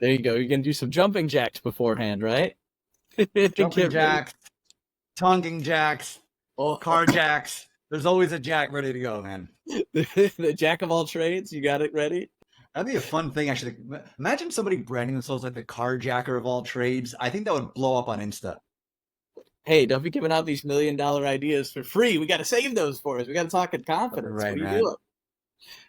There you go. You're gonna do some jumping jacks beforehand, right? Jumping Get ready. jacks, tonguing jacks, Oh, car jacks. There's always a jack ready to go, man. the jack of all trades. You got it ready. That'd be a fun thing, actually. Imagine somebody branding themselves like the carjacker of all trades. I think that would blow up on Insta. Hey, don't be giving out these $1 million ideas for free. We got to save those for us. We got to talk in confidence. What Right, are you man. doing?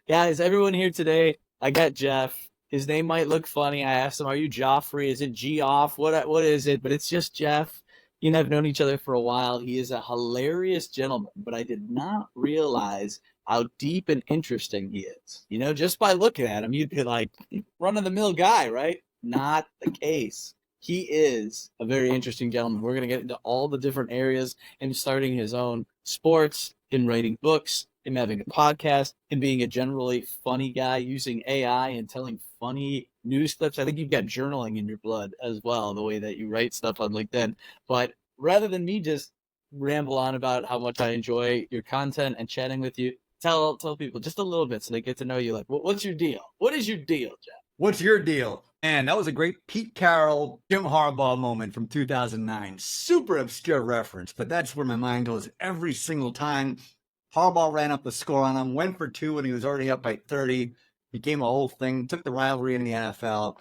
Guys, everyone here today, I got Jeff. His name might look funny. I asked him, "Are you Joffrey? Is it Geoff? What is it?" But it's just Jeff. He and I've known each other for a while. He is a hilarious gentleman, but I did not realize how deep and interesting he is. Just by looking at him, you'd be like, run of the mill guy, right? Not the case. He is a very interesting gentleman. We're going to get into all the different areas, him starting his own sports, him writing books, him having a podcast, him being a generally funny guy, using AI and telling funny news clips. I think you've got journaling in your blood as well, the way that you write stuff on LinkedIn. But rather than me just ramble on about how much I enjoy your content and chatting with you, tell people just a little bit so they get to know you. Like, what's your deal? What is your deal, Jeff? What's your deal? Man, that was a great Pete Carroll, Jim Harbaugh moment from 2009. Super obscure reference, but that's where my mind goes every single time. Harbaugh ran up the score on him, went for two when he was already up by 30. Became a whole thing, took the rivalry in the NFL.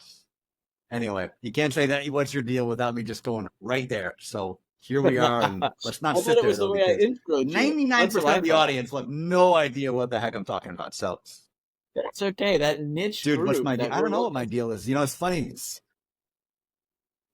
Anyway, you can't say that. What's your deal without me just going right there? So here we are, and let's not I thought sit it there was the though, way I because introed you. That's what 99% I of the thought. audience will have no idea what the heck I'm talking about. So, That's okay. That niche dude, what's group my deal? that I we're don't know what looking my deal is. It's funny.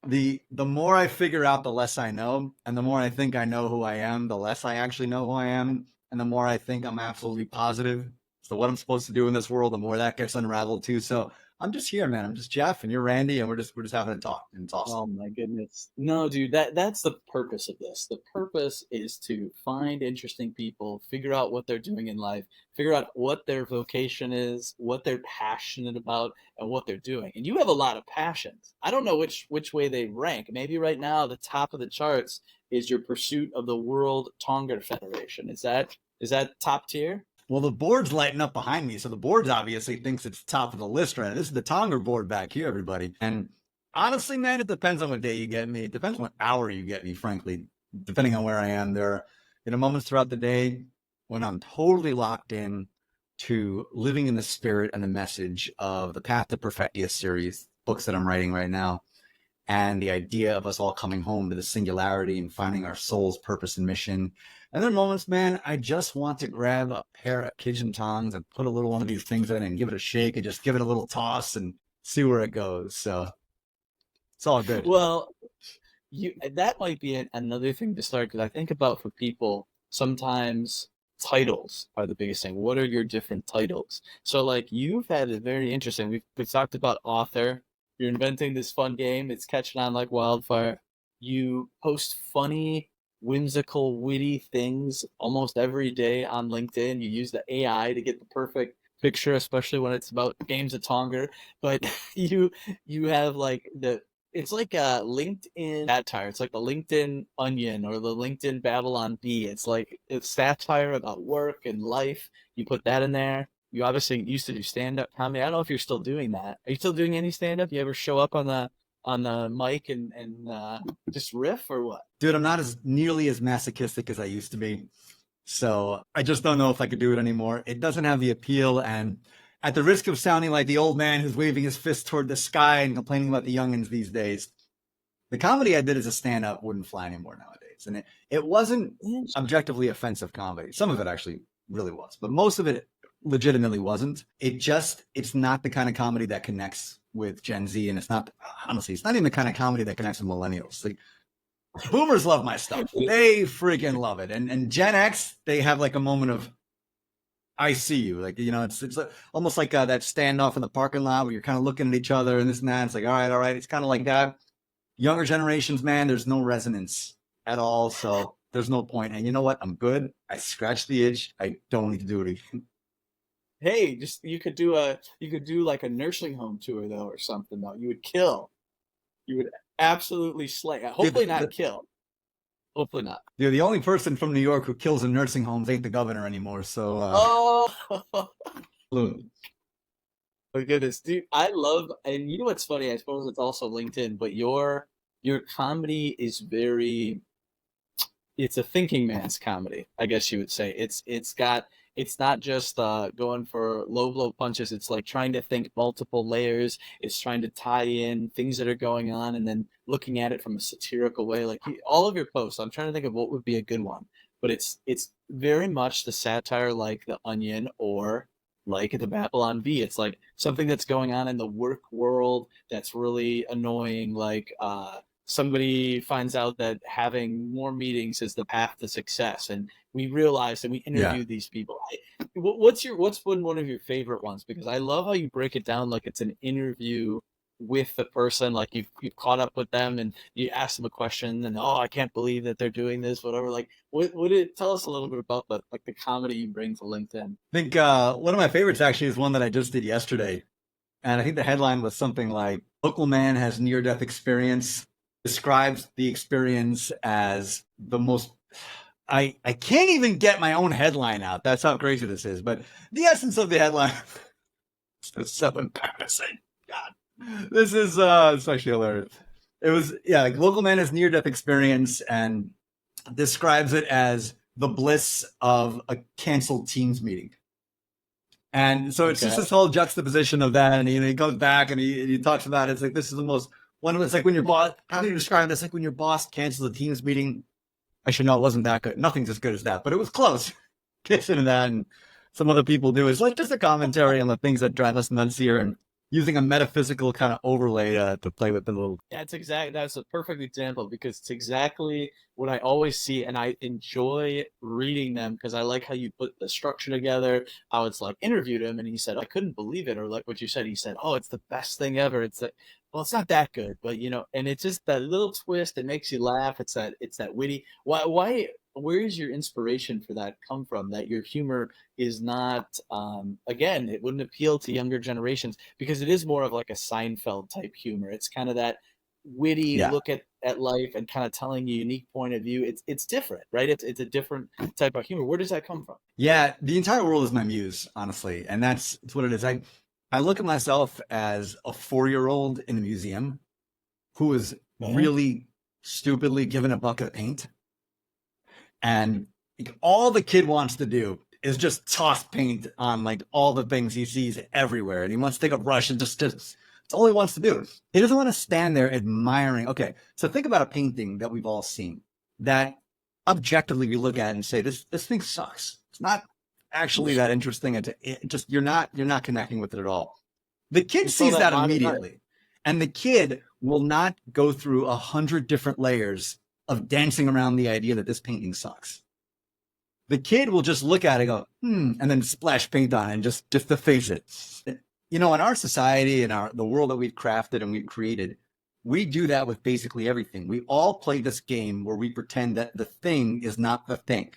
The more I figure out, the less I know, and the more I think I know who I am, the less I actually know who I am, and the more I think I'm absolutely positive. So what I'm supposed to do in this world, the more that gets unraveled too. So I'm just here, man. I'm just Jeff, and you're Randy, and we're just having a talk, and it's awesome. Oh my goodness. No, dude, that's the purpose of this. The purpose is to find interesting people, figure out what they're doing in life, figure out what their vocation is, what they're passionate about, and what they're doing. And you have a lot of passions. I don't know which way they rank. Maybe right now the top of the charts is your pursuit of the World Tonga Federation. Is that top tier? Well, the board's lighting up behind me, so the board obviously thinks it's top of the list right now. This is the Tonga board back here, everybody. And honestly, man, it depends on what day you get me. It depends on what hour you get me, frankly, depending on where I am. There are moments throughout the day when I'm totally locked in to living in the spirit and the message of the Path to Perfectia series, books that I'm writing right now, and the idea of us all coming home to the singularity and finding our soul's purpose and mission. And there are moments, man, I just want to grab a pair of pigeon tongs and put a little one of these things in and give it a shake and just give it a little toss and see where it goes. So it's all good. Well, that might be another thing to start because I think about for people sometimes titles are the biggest thing. What are your different titles? So like you've had it very interesting. We've talked about author. You're inventing this fun game. It's catching on like wildfire. You post funny, whimsical, witty things almost every day on LinkedIn. You use the AI to get the perfect picture, especially when it's about games of Tonga. But you have like it's like a LinkedIn satire. It's like the LinkedIn Onion or the LinkedIn Babylon Bee. It's satire about work and life. You put that in there. You obviously used to do stand up comedy. I don't know if you're still doing that. Are you still doing any stand up? You ever show up on the mic and just riff or what? Dude, I'm not as nearly as masochistic as I used to be. So I just don't know if I could do it anymore. It doesn't have the appeal. And at the risk of sounding like the old man who's waving his fist toward the sky and complaining about the youngins these days, the comedy I did as a stand-up wouldn't fly anymore nowadays. And it wasn't objectively offensive comedy. Some of it actually really was, but most of it legitimately wasn't. It's not the kind of comedy that connects with Gen Z. And honestly, it's not even the kind of comedy that connects with millennials. Like, boomers love my stuff. They freaking love it. And Gen X, they have like a moment of, I see you. Like, it's almost like that standoff in the parking lot where you're kind of looking at each other and this and that. It's like, all right. It's kind of like that. Younger generations, man, there's no resonance at all. So there's no point. And you know what? I'm good. I scratched the itch. I don't need to do it again. Hey, just you could do like a nursing home tour though or something though. You would kill. You would absolutely slay. Hopefully not kill. Hopefully not. You're the only person from New York who kills in nursing homes ain't the governor anymore. So, Oh, My goodness, dude, I love, and you know what's funny? I suppose it's also LinkedIn, but your comedy is very, it's a thinking man's comedy, I guess you would say. It's not just going for low blow punches. It's like trying to think multiple layers. It's trying to tie in things that are going on and then looking at it from a satirical way. Like all of your posts, I'm trying to think of what would be a good one, but it's very much the satire like The Onion or like the Babylon Bee. It's like something that's going on in the work world that's really annoying, like somebody finds out that having more meetings is the path to success, and we realize and we Yeah. interview these people. What's been one of your favorite ones? Because I love how you break it down like it's an interview with the person, like you've caught up with them and you ask them a question, and oh, I can't believe that they're doing this, whatever. Like, what would it tell us a little bit about the like the comedy you bring to LinkedIn? I think one of my favorites actually is one that I just did yesterday. And I think the headline was something like Local Man has near death experience, describes the experience as the most. I can't even get my own headline out. That's how crazy this is. But the essence of the headline is so embarrassing. God. This is it's actually hilarious. It was yeah, like Local Man has near death experience and describes it as the bliss of a canceled Teams meeting. And so it's just Okay. this whole juxtaposition of that, and he goes back and he talks about it. It's like this is the most one of it's like when your boss. How do you describe this? Like when your boss cancels a team's meeting. I should know it wasn't that good. Nothing's as good as that, but it was close. Gets into that, and some other people do. It's like just a commentary on the things that drive us nuts here, and using a metaphysical kind of overlay to play with the little. That's a perfect example because it's exactly what I always see, and I enjoy reading them because I like how you put the structure together. I was like interviewed him, and he said I couldn't believe it, or like what you said, he said, "Oh, it's the best thing ever." It's like, well, it's not that good, but and it's just that little twist that makes you laugh. It's that witty. Why? Where is your inspiration for that come from? That your humor is not, again, it wouldn't appeal to younger generations because it is more of like a Seinfeld type humor. It's kind of that witty Yeah, look at life and kind of telling a unique point of view. It's different, right? It's a different type of humor. Where does that come from? yeah. The entire world is my muse, honestly, and that's what it is. I look at myself as a 4 year old in a museum who is Okay. really stupidly given a bucket of paint. And all the kid wants to do is just toss paint on like all the things he sees everywhere. And he wants to take a brush and just that's all he wants to do. He doesn't want to stand there admiring. Okay, so think about a painting that we've all seen that objectively we look at and say, this thing sucks. It's not actually that interesting. It just you're not connecting with it at all. The kid You call sees that that modern art. immediately. And the kid will not go through 100 different layers of dancing around the idea that this painting sucks. The kid will just look at it and go, and then splash paint on it and just to face it. In our society and the world that we've crafted and we've created, we do that with basically everything. We all play this game where we pretend that the thing is not the thing.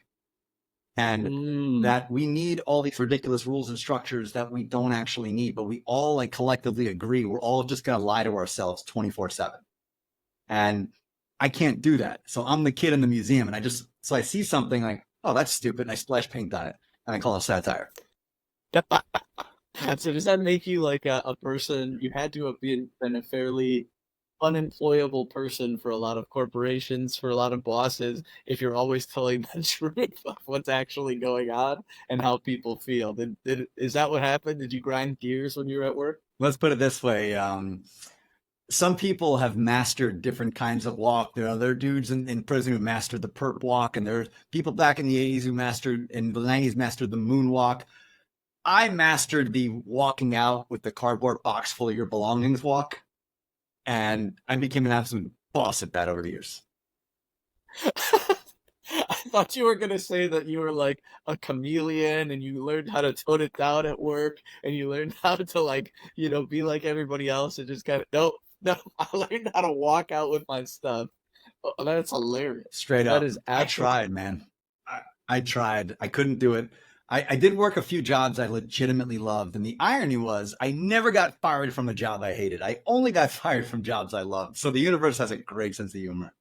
And Mm. that we need all these ridiculous rules and structures that we don't actually need, but we all like collectively agree we're all just going to lie to ourselves 24/7. And I can't do that. So I'm the kid in the museum and so I see something like, oh, that's stupid. And I splash paint on it and I call it satire. So does that make you like a person? You had to have been a fairly unemployable person for a lot of corporations, for a lot of bosses, if you're always telling the truth of what's actually going on and how people feel. Is that what happened? Did you grind gears when you were at work? Let's put it this way. Some people have mastered different kinds of walk. There are dudes in prison who mastered the perp walk, and there's people back in the 80s who in the 90s mastered the moonwalk. I mastered the walking out with the cardboard box full of your belongings walk, and I became an absolute boss at that over the years. I thought you were gonna say that you were like a chameleon and you learned how to tone it down at work and you learned how to like, be like everybody else and just kind of no, no, I learned how to walk out with my stuff. Oh, that's hilarious. Straight That up. is I absolutely tried, man. I tried. I couldn't do it. I did work a few jobs I legitimately loved. And the irony was, I never got fired from a job I hated. I only got fired from jobs I loved. So the universe has a great sense of humor.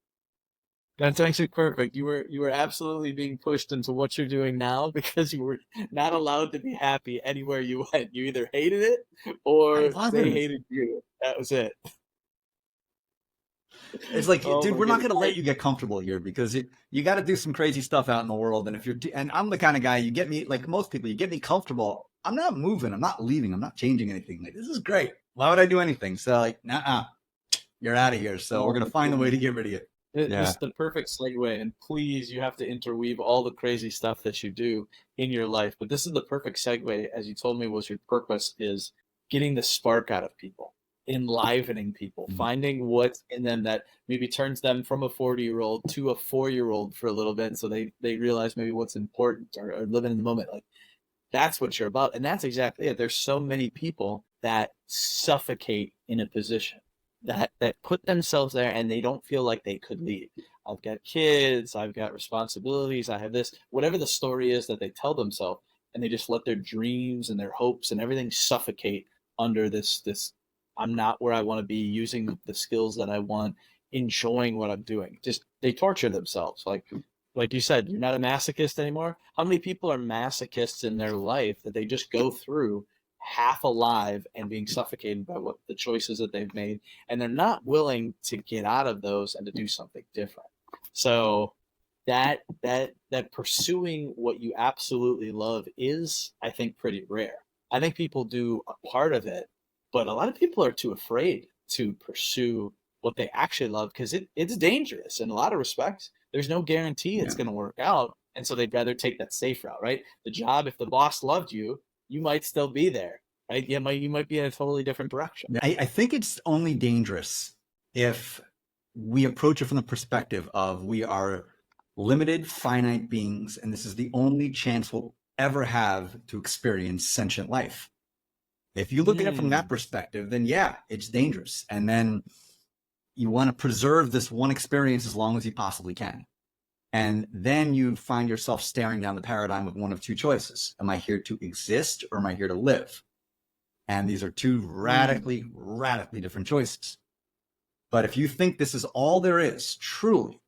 That's actually perfect. You were absolutely being pushed into what you're doing now because you were not allowed to be happy anywhere you went. You either hated it I or they wasn't. hated you. That was it. It's like, Oh dude, my we're not goodness. going to let you get comfortable here because you got to do some crazy stuff out in the world. And if and I'm the kind of guy, you get me, like most people, you get me comfortable. I'm not moving. I'm not leaving. I'm not changing anything. Like, this is great. Why would I do anything? So, like, nah, you're out of here. So we're Oh going my to find a way goodness. to get rid of you. This Yeah. is the perfect segue, and please, you have to interweave all the crazy stuff that you do in your life. But this is the perfect segue, as you told me, was your purpose is getting the spark out of people, enlivening people, Mm-hmm. finding what's in them that maybe turns them from a 40-year-old to a 4-year-old for a little bit, so they realize maybe what's important or living in the moment. Like that's what you're about. And that's exactly it. There's so many people that suffocate in a position that put themselves there and they don't feel like they could leave. I've got kids, I've got responsibilities, I have this, whatever the story is that they tell themselves, and they just let their dreams and their hopes and everything suffocate under this I'm not where I want to be, using the skills that I want, enjoying what I'm doing. Just they torture themselves. Like you said, you're not a masochist anymore. How many people are masochists in their life that they just go through half alive and being suffocated by what the choices that they've made, and they're not willing to get out of those and to do something different. So that pursuing what you absolutely love is, I think, pretty rare. I think people do a part of it, but a lot of people are too afraid to pursue what they actually love because it's dangerous in a lot of respects. There's no guarantee it's Yeah. going to work out. And so they'd rather take that safe route, right? The job, if the boss loved you, you might still be there, right? You might be in a totally different direction. I think it's only dangerous if we approach it from the perspective of we are limited, finite beings, and this is the only chance we'll ever have to experience sentient life. If you look at it from that Mm, perspective, then yeah, it's dangerous. And then you want to preserve this one experience as long as you possibly can. And then you find yourself staring down the paradigm of one of two choices. Am I here to exist or am I here to live? And these are two mm, radically different choices. But if you think this is all there is, truly,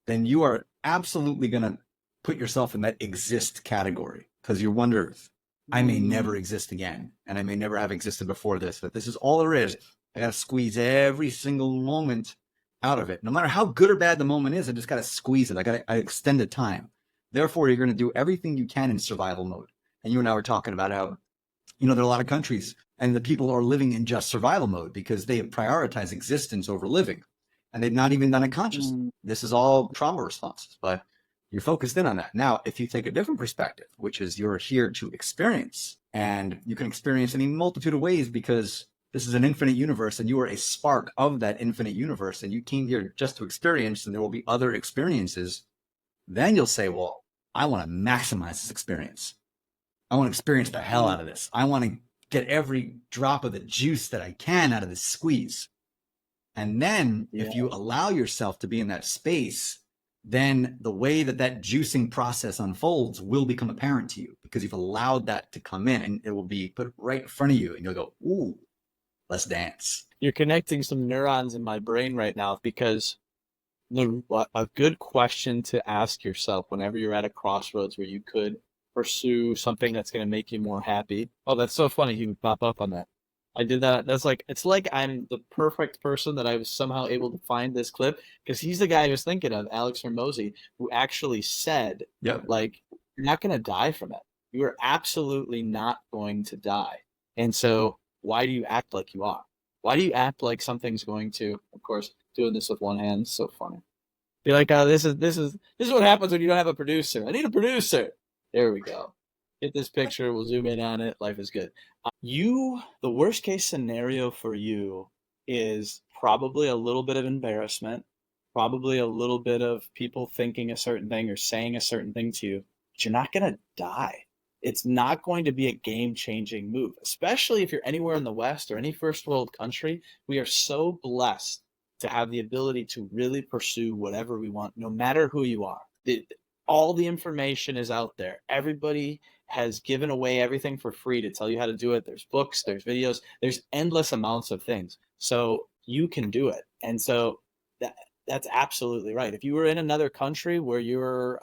then you are absolutely going to put yourself in that exist category because you wonder, I may never mm. exist again, and I may never have existed before this, but this is all there is. I got to squeeze every single moment out of it. No matter how good or bad the moment is, I just got to squeeze it. I extend the time. Therefore, you're going to do everything you can in survival mode. And you and I were talking about how, there are a lot of countries and the people are living in just survival mode because they have prioritized existence over living. And they've not even done it consciously. Mm. This is all trauma responses, but you're focused in on that. Now, if you take a different perspective, which is you're here to experience, and you can experience in a multitude of ways because this is an infinite universe and you are a spark of that infinite universe and you came here just to experience and there will be other experiences, then you'll say, well, I want to maximize this experience. I want to experience the hell out of this. I want to get every drop of the juice that I can out of this squeeze. And then Yeah. if you allow yourself to be in that space, then the way that that juicing process unfolds will become apparent to you because you've allowed that to come in and it will be put right in front of you and you'll go, ooh, let's dance. You're connecting some neurons in my brain right now because a good question to ask yourself whenever you're at a crossroads where you could pursue something that's going to make you more happy. Oh, that's so funny. You would pop up on that. I did that. That's like, it's like I'm the perfect person that I was somehow able to find this clip because he's the guy I was thinking of, Alex Hermosi, who actually said, Yep. like, you're not going to die from it. You are absolutely not going to die. And so why do you act like you are? Why do you act like something's going to, of course, doing this with one hand is so funny. Be like, oh, this is what happens when you don't have a producer. I need a producer. There we go. Get this picture. We'll zoom in on it. Life is good. The worst case scenario for you is probably a little bit of embarrassment, probably a little bit of people thinking a certain thing or saying a certain thing to you, but you're not going to die. It's not going to be a game changing move, especially if you're anywhere in the West or any first world country. We are so blessed to have the ability to really pursue whatever we want, no matter who you are. All the information is out there. Everybody has given away everything for free to tell you how to do it. There's books, there's videos, there's endless amounts of things. So you can do it. And so that That's absolutely right. If you were in another country where you're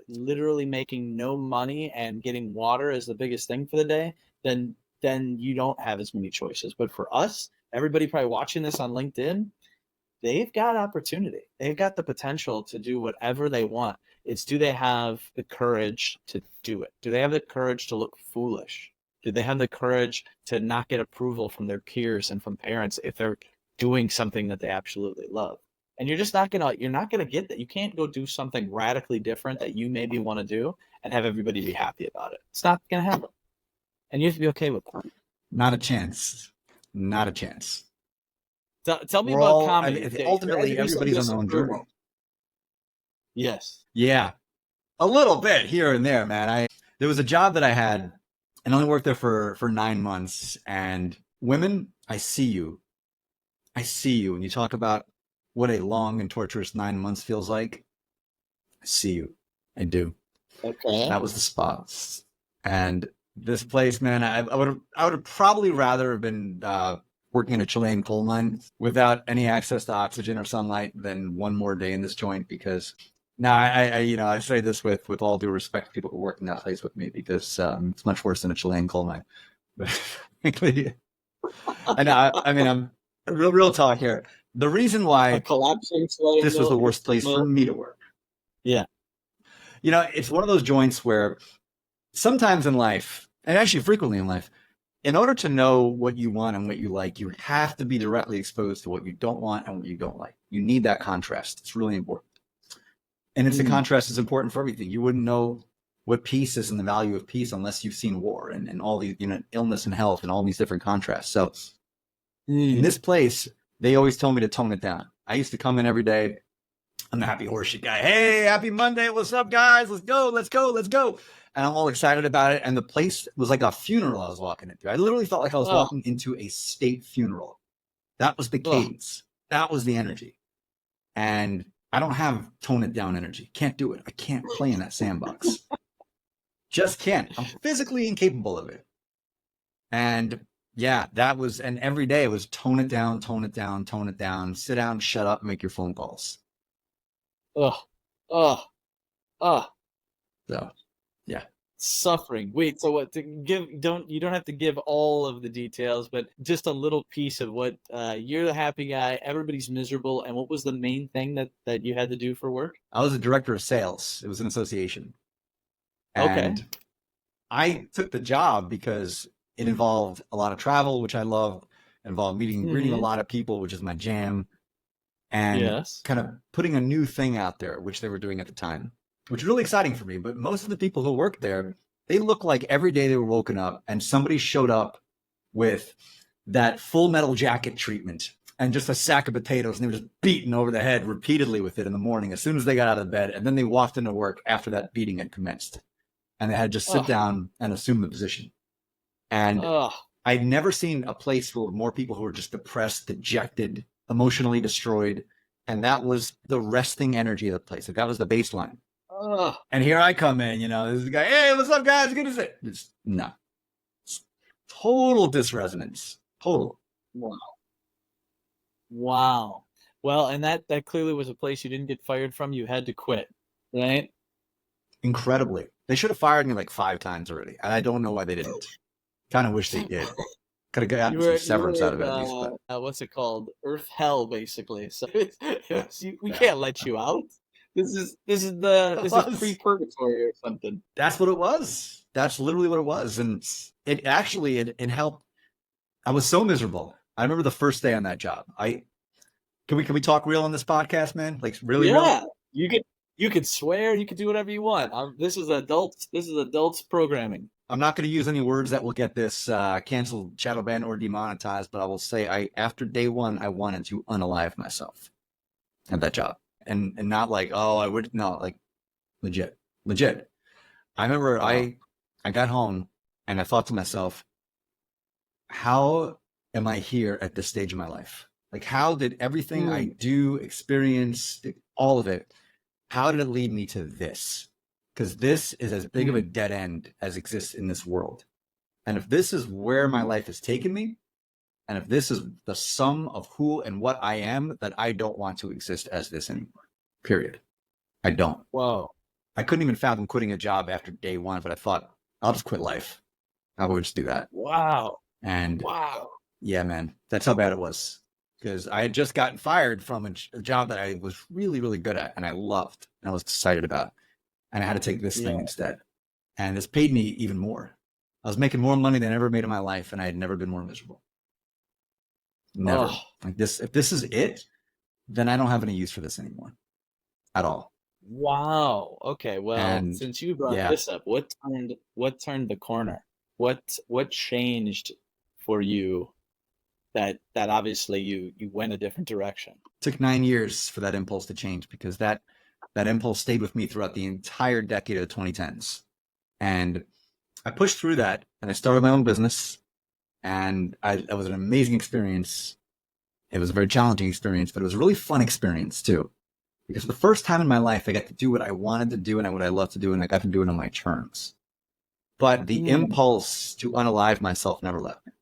literally making no money and getting water as the biggest thing for the day, then you don't have as many choices. But for us, everybody probably watching this on LinkedIn, they've got opportunity. They've got the potential to do whatever they want. It's, do they have the courage to do it? Do they have the courage to look foolish? Do they have the courage to not get approval from their peers and from parents if they're doing something that they absolutely love? And you're not gonna get that. You can't go do something radically different that you maybe want to do and have everybody be happy about it. It's not gonna happen. And you have to be okay with that. Not a chance. Not a chance. Tell me We're about all, I comedy. mean, Okay, you had to ultimately, do some everybody's on their own journey. disapproval. Yes. Yeah, a little bit here and there, man. There was a job that I had, and I only worked there for 9 months. And women, I see you. I see you. And you talk about what a long and torturous 9 months feels like. I see you. I do. Okay. That was the spot. And this place, man, I would have probably rather have been working in a Chilean coal mine without any access to oxygen or sunlight than one more day in this joint. Because now I say this with all due respect to people who work in that place with me, because it's much worse than a Chilean coal mine. But frankly, I mean, I'm real talk here. The reason A why collapsing this was the worst place for me to work, Yeah. it's one of those joints where sometimes in life, and actually frequently in life, in order to know what you want and what you like, you have to be directly exposed to what you don't want and what you don't like. You need that contrast. It's really important. And it's the contrast is important for everything. You wouldn't know what peace is and the value of peace unless you've seen war and all these, illness and health and all these different contrasts. So in this place, they always told me to tone it down. I used to come in every day. I'm the happy horseshit guy. Hey, happy Monday. What's up, guys? Let's go. Let's go. Let's go. And I'm all excited about it. And the place was like a funeral I was walking into. I literally felt like I was walking into a state funeral. That was the cadence. That was the energy. And I don't have tone it down energy. Can't do it. I can't play in that sandbox. Just can't. I'm physically incapable of it. And yeah, and every day it was tone it down, tone it down, tone it down, sit down, shut up, make your phone calls. Ugh. Ugh. Ugh. So, yeah. Suffering. Wait, so what, you don't have to give all of the details, but just a little piece of what, you're the happy guy, everybody's miserable, and what was the main thing that you had to do for work? I was a director of sales. It was an association. Okay. And I took the job because it involved a lot of travel, which I love, involved reading a lot of people, which is my jam, and kind of putting a new thing out there, which they were doing at the time, which is really exciting for me. But most of the people who worked there, they look like every day they were woken up and somebody showed up with that Full Metal Jacket treatment and just a sack of potatoes, and they were just beaten over the head repeatedly with it in the morning as soon as they got out of bed. And then they walked into work after that beating had commenced. And they had to just sit down and assume the position. And I'd never seen a place full of more people who were just depressed, dejected, emotionally destroyed. And that was the resting energy of the place. Like, that was the baseline. And here I come in, this is the guy, hey, what's up, guys? Good to see you. No. Total disresonance. Total. Wow. Well, and that clearly was a place you didn't get fired from. You had to quit, right? Incredibly. They should have fired me like 5 times already. And I don't know why they didn't. Kind of wish they did. Could have gotten some severance out of it at least. But what's it called? Earth hell, basically. So we can't let you out. This is pre-purgatory or something. That's what it was. That's literally what it was. And it actually it helped. I was so miserable. I remember the first day on that job. Can we talk real on this podcast, man? Like, really real? You could swear, you could do whatever you want. This is adults programming. I'm not going to use any words that will get this canceled, shadow banned, or demonetized, but I will say after day 1, I wanted to unalive myself at that job. And not like, like legit. I remember I got home and I thought to myself, how am I here at this stage of my life? Like, how did everything I do, experience, all of it, how did it lead me to this? Because this is as big of a dead end as exists in this world. And if this is where my life has taken me, And if this is the sum of who and what I am, that I don't want to exist as this anymore. Period. I don't. Whoa. I couldn't even fathom quitting a job after day one, but I thought, I'll just quit life. I would just do that. Wow. And Wow. yeah, man, that's how bad it was. Because I had just gotten fired from a job that I was really, really good at and I loved and I was excited about. And I had to take this thing instead. And this paid me even more. I was making more money than I ever made in my life, and I had never been more miserable. Never. Oh. Like this, if this is it, then I don't have any use for this anymore at all. Wow. Okay. Well, And since you brought yeah, this up, what turned the corner? What changed for you that obviously you went a different direction? it took 9 years for that impulse to change because that impulse stayed with me throughout the entire decade of the 2010s. And I pushed through that and I started my own business. And it was an amazing experience. It was a very challenging experience, but it was a really fun experience too. Because for the first time in my life, I got to do what I wanted to do and what I love to do, and I got to do it on my terms. But the impulse to unalive myself never left me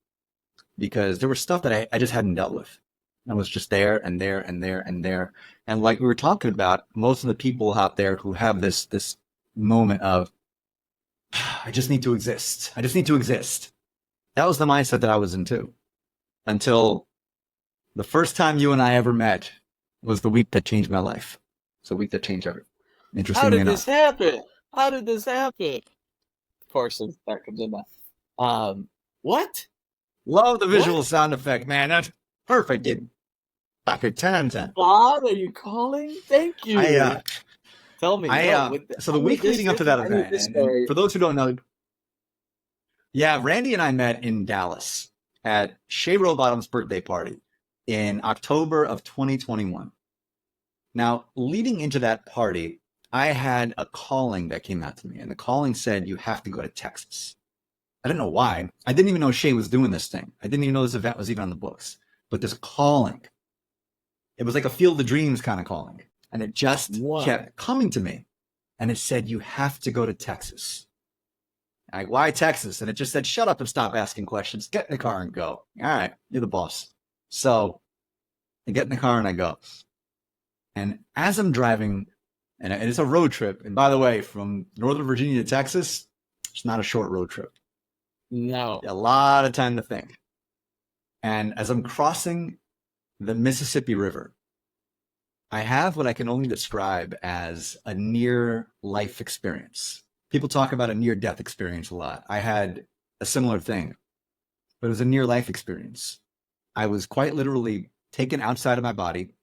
because there was stuff that I just hadn't dealt with. I was just there and there and there and there. And like we were talking about, most of the people out there who have this moment of, I just need to exist. I just need to exist. That was the mindset that I was in too. Until the first time you and I ever met was the week that changed my life. It's the week that changed everything. How Interestingly did this enough. happen? How did this happen? Of course, that comes in my. What? Love the What? visual sound effect, man. That's perfect. Back at 10 10. God, are you calling? Thank you. Tell me. No, So the week leading up to that event, and for those who don't know, yeah, Randy and I met in Dallas at Shay Rowbottom's birthday party in October of 2021. Now, leading into that party, I had a calling that came out to me, and the calling said, you have to go to Texas. I didn't know why. I didn't even know Shay was doing this thing. I didn't even know this event was even on the books. But this calling, it was like a Field of Dreams kind of calling. And it just kept coming to me. And it said, you have to go to Texas. I'm like, why Texas? And it just said, shut up and stop asking questions. Get in the car and go. All right, you're the boss. So I get in the car and I go. And as I'm driving, and it's a road trip. And by the way, from Northern Virginia to Texas, it's not a short road trip. No. A lot of time to think. And as I'm crossing the Mississippi River, I have what I can only describe as a near life experience. People talk about a near death experience a lot. I had a similar thing, but it was a near life experience. I was quite literally taken outside of my body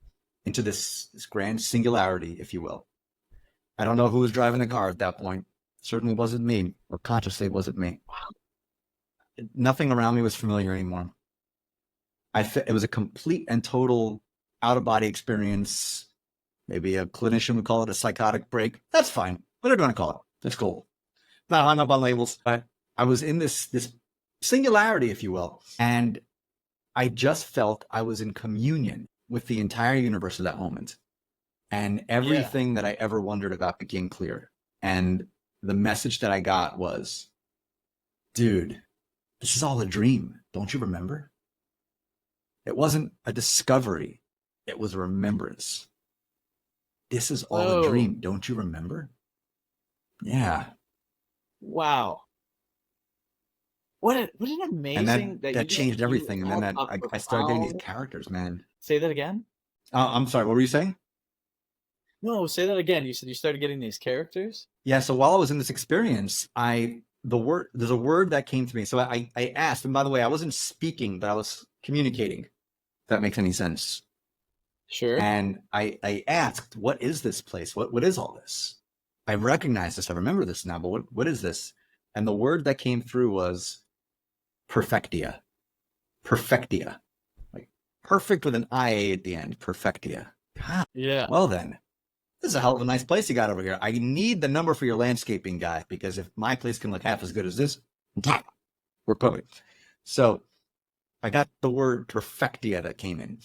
into this grand singularity, if you will. I don't know who was driving the car at that point. It certainly wasn't me, or consciously it wasn't me. Nothing around me was familiar anymore. It was a complete and total out-of-body experience. Maybe a clinician would call it a psychotic break. That's fine. Whatever you want to call it. That's cool. Not hung up on labels. But I was in this singularity, if you will. And I just felt I was in communion with the entire universe at that moment. And everything that I ever wondered about became clear. And the message that I got was, dude, this is all a dream. Don't you remember? It wasn't a discovery. It was a remembrance. This is all a dream. Don't you remember? Yeah. Wow. What an amazing... And that changed everything. And then I started getting these characters, man. Say that again? I'm sorry, what were you saying? No, say that again. You said you started getting these characters? Yeah, so while I was in this experience, there's a word that came to me. So I asked, and by the way, I wasn't speaking, but I was communicating. If that makes any sense. Sure. And I asked, what is this place? What is all this? I recognize this. I remember this now, but what is this? And the word that came through was perfectia. Perfectia. Like perfect with an IA at the end. Perfectia. God. Yeah. Well then, this is a hell of a nice place you got over here. I need the number for your landscaping guy, because if my place can look half as good as this, we're perfect. So I got the word perfectia that came in.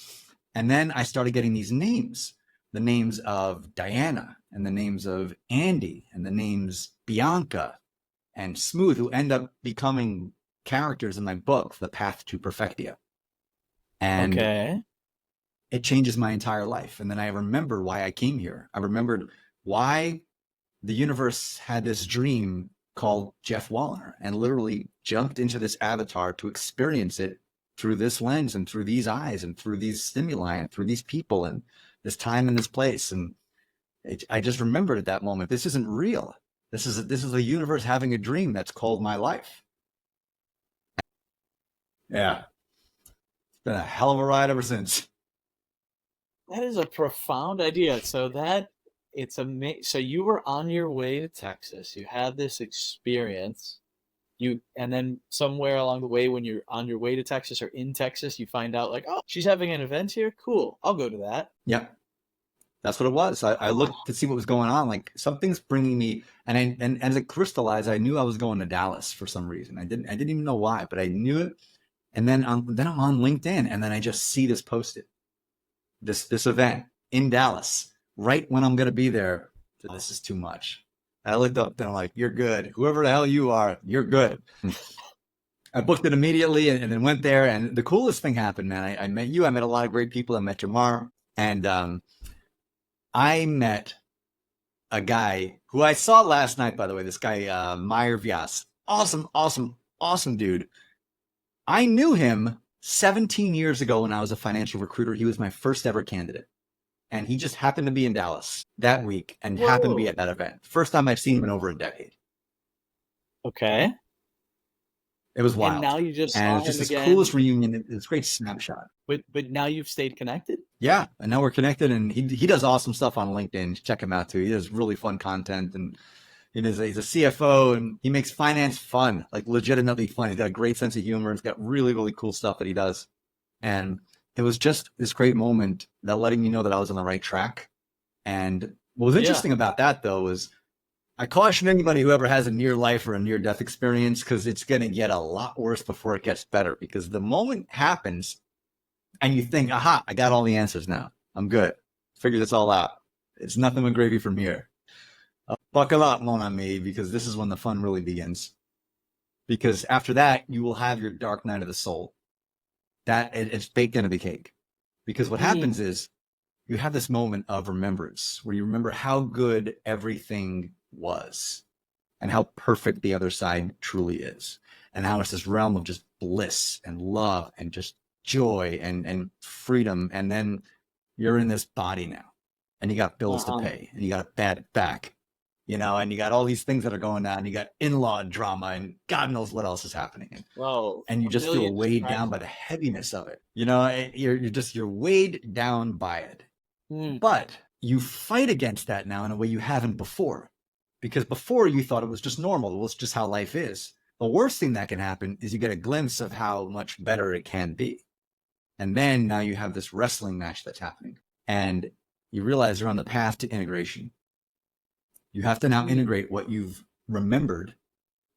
And then I started getting these names, the names of Diana and the names of Andy and the names Bianca and Smooth, who end up becoming characters in my book, The Path to Perfectia. And Okay. it changes my entire life. And then I remember why I came here. I remembered why the universe had this dream called Jeff Wallner, and literally jumped into this avatar to experience it through this lens and through these eyes and through these stimuli and through these people and this time and this place. And I just remembered at that moment, this isn't real. This is the universe having a dream that's called my life. Yeah, it's been a hell of a ride ever since. That is a profound idea. So that it's so you were on your way to Texas. You had this experience. And then somewhere along the way when you're on your way to Texas or in Texas, you find out like, oh, she's having an event here. Cool. I'll go to that. Yeah, that's what it was. I looked to see what was going on. Like something's bringing me, and as it crystallized, I knew I was going to Dallas for some reason. I didn't even know why, but I knew it. And then I'm on LinkedIn, and then I just see this posted, this event in Dallas, right when I'm gonna be there. This is too much. I looked up and I'm like, you're good. Whoever the hell you are, you're good. I booked it immediately and then went there. And the coolest thing happened, man. I met you. I met a lot of great people. I met Jamar, and I met a guy who I saw last night, by the way, this guy, Meyer Vyas. Awesome, awesome, awesome dude. I knew him 17 years ago when I was a financial recruiter. He was my first ever candidate. And he just happened to be in Dallas that week and happened to be Whoa. at that event. First time I've seen him in over a decade. Okay. It was And wild. now you just And saw it's just him this again, coolest reunion. It's a great snapshot. but now you've stayed connected. Yeah, and now we're connected, and he does awesome stuff on LinkedIn. Check him out too. He does really fun content, and he's a CFO, and he makes finance fun, like legitimately fun. He's got a great sense of humor. He's got really really cool stuff that he does, and it was just this great moment that letting me know that I was on the right track. And what was Yeah. interesting about that though was I caution anybody who ever has a near life or a near death experience because it's going to get a lot worse before it gets better. Because the moment happens and you think, aha, I got all the answers now. I'm good. Figure this all out. It's nothing but gravy from here. Buckle up, mon ami, because this is when the fun really begins. Because after that, you will have your dark night of the soul. It's baked into the cake. Because what Mm. happens is you have this moment of remembrance where you remember how good everything was and how perfect the other side truly is, and how it's this realm of just bliss and love and just joy and freedom. And then you're in this body now, and you got bills to Uh-huh. pay, and you got a bad back, and you got all these things that are going on. You got in-law drama, and God knows what else is happening. Whoa. And you A just feel million weighed down by the distractions. heaviness of it. You're weighed down by it. Mm. But you fight against that now in a way you haven't before. Because before you thought it was just normal, it was just how life is. The worst thing that can happen is you get a glimpse of how much better it can be. And then now you have this wrestling match that's happening. And you realize you're on the path to integration. You have to now Mm. integrate what you've remembered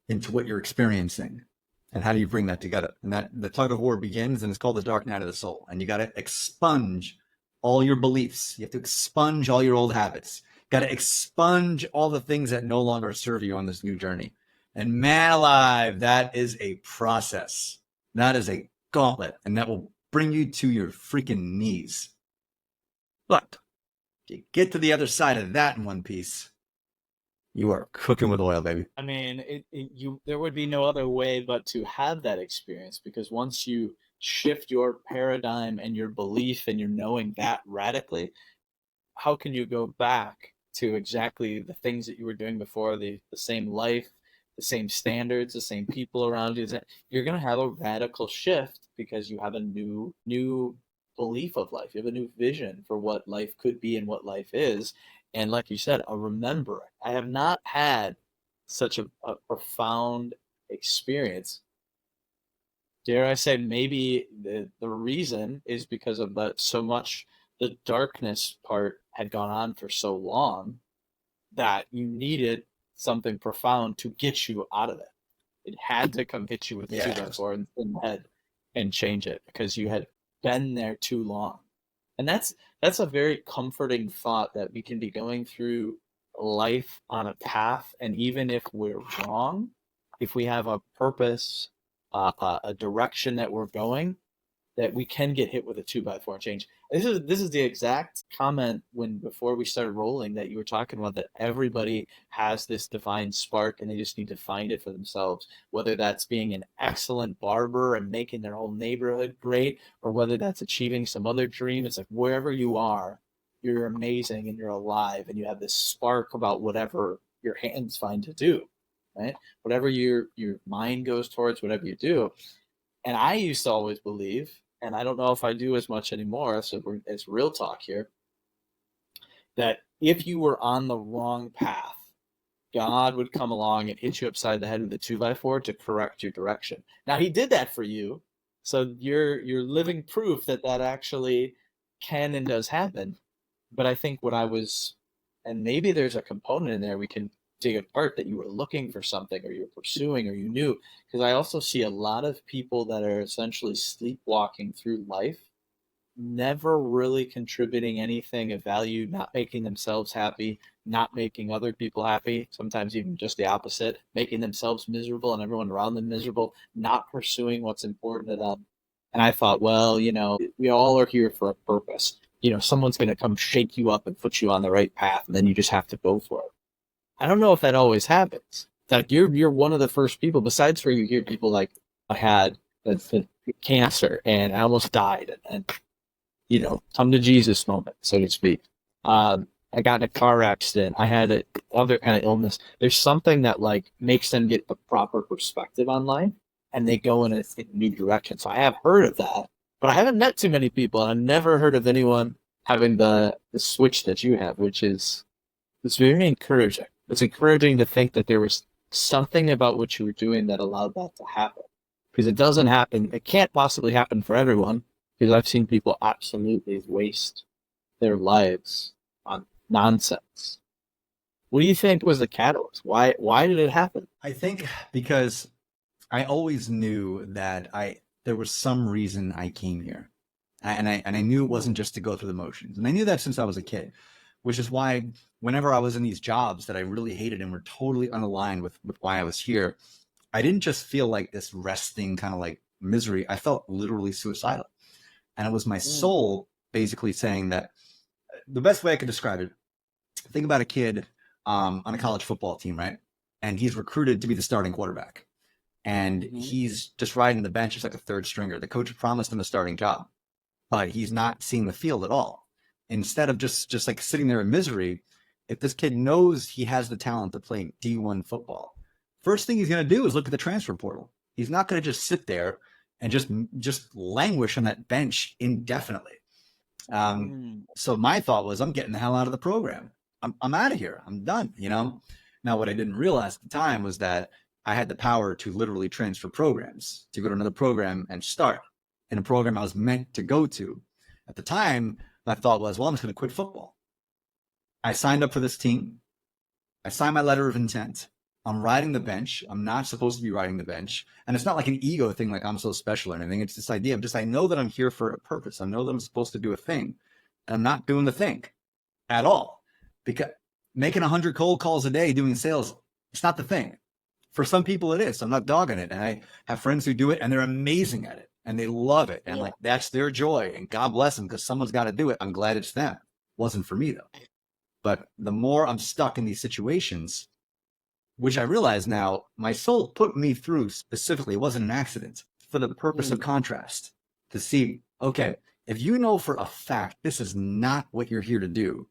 into what you're experiencing. And how do you bring that together? And that the tug of war begins, and it's called the dark night of the soul. And you got to expunge all your beliefs. You have to expunge all your old habits. Got to expunge all the things that no longer serve you on this new journey. And man alive, that is a process. That is a gauntlet, and that will bring you to your freaking knees. But if you get to the other side of that in one piece, you are cooking with oil, baby. I mean, there would be no other way but to have that experience because once you shift your paradigm and your belief and your knowing that radically, how can you go back to exactly the things that you were doing before, the same life, the same standards, the same people around you? You're going to have a radical shift because you have a new belief of life. You have a new vision for what life could be and what life is. And like you said, a remembering. I have not had such a profound experience. Dare I say, maybe the reason is because of so much the darkness part had gone on for so long that you needed something profound to get you out of it. It had to come hit you with the two by Yeah. four in the head and change it because you had been there too long. And that's a very comforting thought that we can be going through life on a path, and even if we're wrong, if we have a purpose, a direction that we're going, that we can get hit with a 2x4 and change. This is the exact comment when before we started rolling that you were talking about, that everybody has this divine spark and they just need to find it for themselves. Whether that's being an excellent barber and making their whole neighborhood great, or whether that's achieving some other dream. It's like wherever you are, you're amazing and you're alive and you have this spark about whatever your hands find to do, right? Whatever your mind goes towards, whatever you do. And I used to always believe, and I don't know if I do as much anymore, so it's real talk here, that if you were on the wrong path, God would come along and hit you upside the head with a 2x4 to correct your direction. Now he did that for you, so you're living proof that that actually can and does happen. But I think what I was, and maybe there's a component in there we can dig apart, that you were looking for something or you were pursuing or you knew. Because I also see a lot of people that are essentially sleepwalking through life, never really contributing anything of value, not making themselves happy, not making other people happy, sometimes even just the opposite, making themselves miserable and everyone around them miserable, not pursuing what's important to them. And I thought, well, we all are here for a purpose. Someone's going to come shake you up and put you on the right path, and then you just have to go for it. I don't know if that always happens. Like you're one of the first people, besides where you hear people like I had the cancer and I almost died, and come to Jesus moment, so to speak. I got in a car accident. I had a other kind of illness. There's something that like makes them get the proper perspective on life, and they go in a new direction. So I have heard of that, but I haven't met too many people, and I've never heard of anyone having the switch that you have, which is it's very encouraging. It's encouraging to think that there was something about what you were doing that allowed that to happen. Because it doesn't happen, it can't possibly happen for everyone. Because I've seen people absolutely waste their lives on nonsense. What do you think was the catalyst? Why did it happen? I think because I always knew that there was some reason I came here. And I knew it wasn't just to go through the motions. And I knew that since I was a kid, which is why whenever I was in these jobs that I really hated and were totally unaligned with why I was here, I didn't just feel like this resting kind of like misery. I felt literally suicidal. And it was my soul basically saying that the best way I could describe it, think about a kid on a college football team, right? And he's recruited to be the starting quarterback. And he's just riding the bench as like a third stringer. The coach promised him a starting job, but he's not seeing the field at all. Instead of just like sitting there in misery, if this kid knows he has the talent to play D1 football, first thing he's going to do is look at the transfer portal. He's not going to just sit there and just languish on that bench indefinitely. So my thought was, I'm getting the hell out of the program. I'm out of here. I'm done. Now what I didn't realize at the time was that I had the power to literally transfer programs, to go to another program and start in a program I was meant to go to. At the time, my thought was, well, I'm just going to quit football. I signed up for this team. I signed my letter of intent. I'm riding the bench. I'm not supposed to be riding the bench. And it's not like an ego thing, like I'm so special or anything. It's this idea of just, I know that I'm here for a purpose. I know that I'm supposed to do a thing. And I'm not doing the thing at all. Because making 100 cold calls a day doing sales, it's not the thing. For some people it is. I'm not dogging it. And I have friends who do it and they're amazing at it. And they love it. And like, that's their joy. And God bless them because someone's got to do it. I'm glad it's them. It wasn't for me though. But the more I'm stuck in these situations, which I realize now, my soul put me through specifically, it wasn't an accident, for the purpose of contrast. To see, okay, if you know for a fact this is not what you're here to do,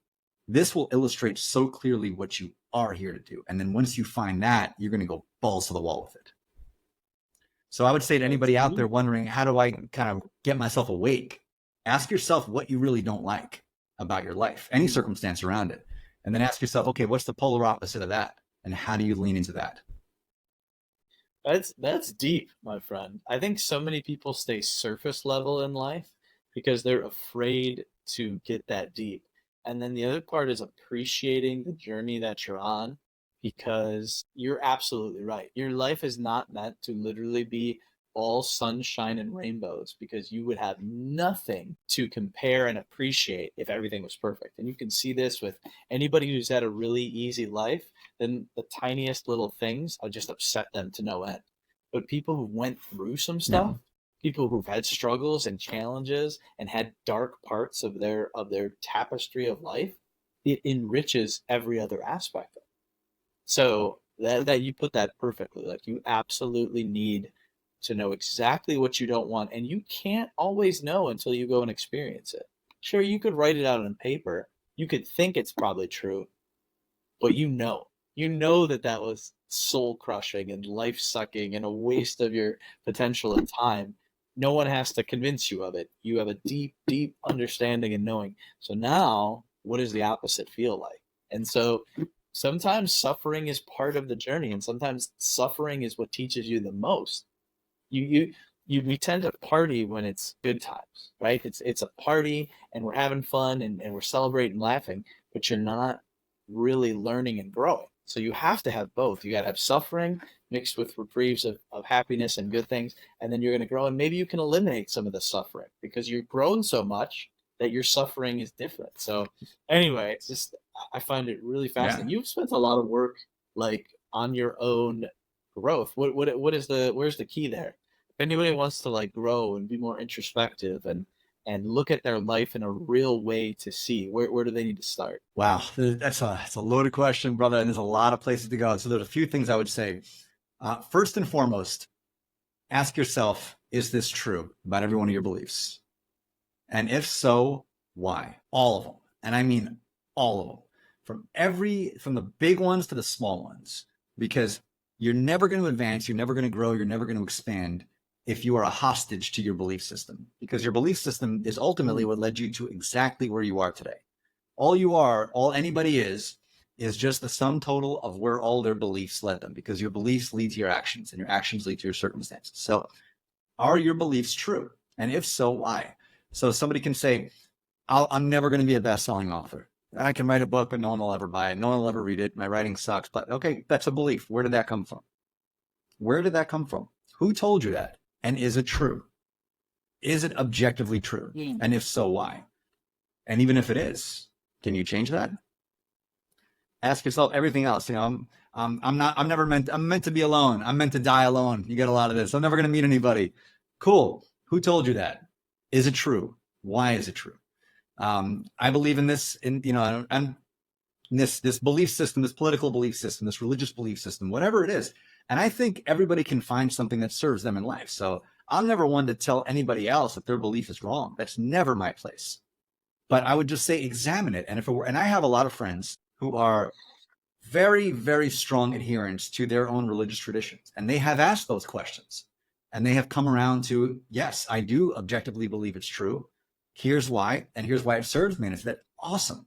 this will illustrate so clearly what you are here to do. And then once you find that, you're going to go balls to the wall with it. So I would say to anybody out there wondering, how do I kind of get myself awake? Ask yourself what you really don't like about your life, any circumstance around it. And then ask yourself, okay, what's the polar opposite of that? And how do you lean into that? That's deep, my friend. I think so many people stay surface level in life because they're afraid to get that deep. And then the other part is appreciating the journey that you're on, because you're absolutely right. Your life is not meant to literally be all sunshine and rainbows, because you would have nothing to compare and appreciate if everything was perfect. And you can see this with anybody who's had a really easy life, then the tiniest little things will just upset them to no end. But people who went through some stuff, people who've had struggles and challenges and had dark parts of their tapestry of life, it enriches every other aspect of it. So that you put that perfectly. Like you absolutely need to know exactly what you don't want, and you can't always know until you go and experience it. Sure, you could write it out on paper. You could think it's probably true, but you know that that was soul crushing and life sucking and a waste of your potential and time. No one has to convince you of it. You have a deep, deep understanding and knowing. So now, what does the opposite feel like? And so sometimes suffering is part of the journey, and sometimes suffering is what teaches you the most. You we tend to party when it's good times, right? It's a party and we're having fun and we're celebrating, laughing, but you're not really learning and growing. So you have to have both. You got to have suffering mixed with reprieves of happiness and good things, and then you're going to grow. And maybe you can eliminate some of the suffering because you've grown so much that your suffering is different. So anyway, it's just I find it really Yeah. fascinating. You've spent a lot of work like on your own growth. What is the where's the key there? If anybody wants to like grow and be more introspective and look at their life in a real way to see where do they need to start? Wow. That's a loaded question, brother. And there's a lot of places to go. So there's a few things I would say. First and foremost, ask yourself, is this true about every one of your beliefs? And if so, why? All of them. And I mean all of them. From the big ones to the small ones. Because you're never going to advance, you're never going to grow, you're never going to expand if you are a hostage to your belief system. Because your belief system is ultimately what led you to exactly where you are today. All anybody is just the sum total of where all their beliefs led them, because your beliefs lead to your actions and your actions lead to your circumstances. So are your beliefs true? And if so, why? So somebody can say, I'm never going to be a best-selling author. I can write a book, but no one will ever buy it. No one will ever read it. My writing sucks. But okay, that's a belief. Where did that come from? Where did that come from? Who told you that? And is it true? Is it objectively true? Mm. And if so, why? And even if it is, can you change that? Ask yourself everything else. I'm meant to be alone. I'm meant to die alone. You get a lot of this. I'm never going to meet anybody. Cool. Who told you that? Is it true? Why is it true? I believe in this, and this belief system, this political belief system, this religious belief system, whatever it is. And I think everybody can find something that serves them in life. So I'm never one to tell anybody else that their belief is wrong. That's never my place. But I would just say examine it. And if it were, and I have a lot of friends who are very, very strong adherents to their own religious traditions, and they have asked those questions, and they have come around to, yes, I do objectively believe it's true. Here's why, and here's why it serves me. And it's that awesome.